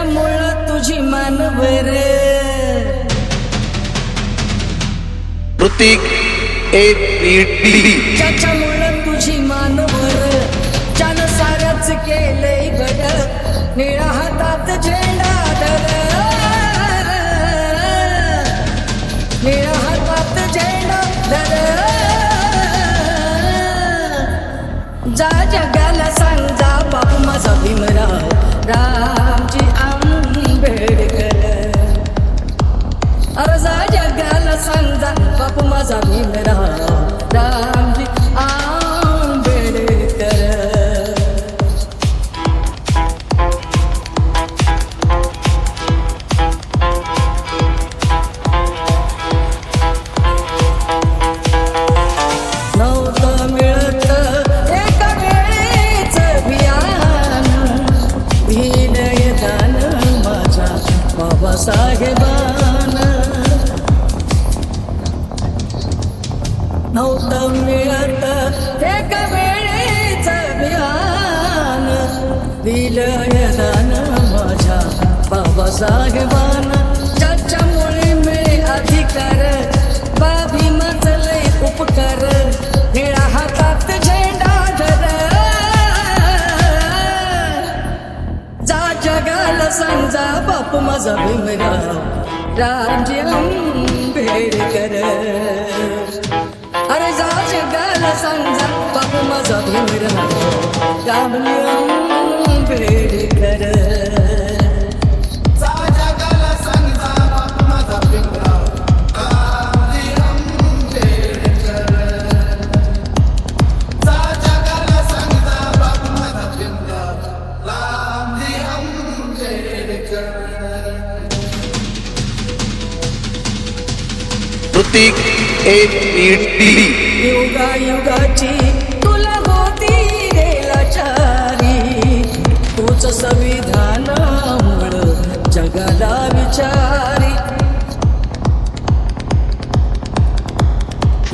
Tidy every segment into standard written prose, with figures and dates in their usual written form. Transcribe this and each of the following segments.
त्याच्यामुळं तुझी मानवर ऋतिक APD त्याच्यामुळं तुझी मानवर ज्यानं सारच केलंय गड निळा हातात झेंडा धर निळा हातात झेंडा धर जा जगाला सांग जा बापू माझा भीमराव रामजी आंबेडकर अरे जा जगाला सांग जा बापू माझा भीमराव रामजी आंबेडकर नव्हतं मिळत एका वेळेच भियान भीलयदान माझ्या बाबासाहेबान नव्हतं मिळत एका वेळेच भियान भीलयदान माझ्या बाबासाहेबान ज्याच्यामुळे मिळे अधिकार बाबी मचले उपकार निळा हातात झेंडा धर जा जगाला सांग जा बापू माझा भीमराव रामजी आंबेडकर अरे जा जगाला सांग जा बापू माझा भीमराव रामजी आंबेडकर ऋतिक APD युगायुगाची तुला होती रे लाचारी तूच संविधानामुळं जगाला विचारी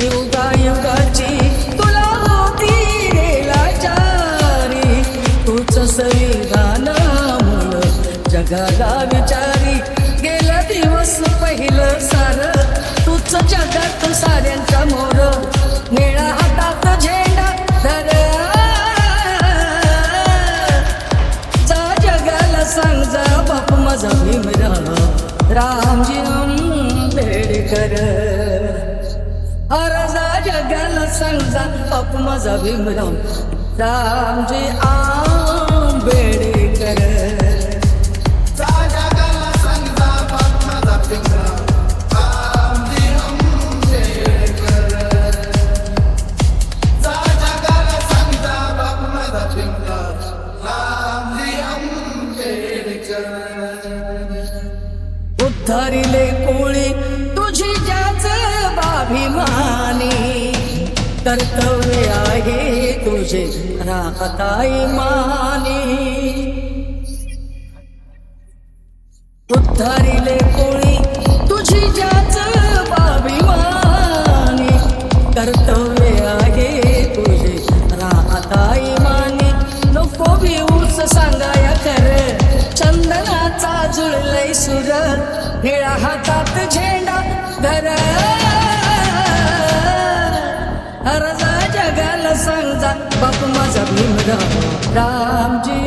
युगायुगाची तुला होती रे लाचारी तूच संविधानामुळं जगाला विचारी गेला दिवस पहिलं सारं तूच जगात साऱ्यांचा मोर निळा हातात झेंडा धर जा जगाला सांग जा बापू माझा भीमराव रामजी आंबेडकर अरे जा जगाला सांग जा बापू माझा भीमराव रामजी आंबेडकर उद्धारिले कोळी तुझी ज्याच बाभिमानी कर्तव्य आहे तुझे राहताई मानी उद्धारिले कोळी तुझी ज्याच बाभिमानी कर्तव्य आहे तुझे राहताई मानी नको भिऊच सांगाया कर चंदनाचा जुळलय सुर निळा हातात झेंडा धर अरे जा जगाला सांग जा बापू माझा भीमराव रामजी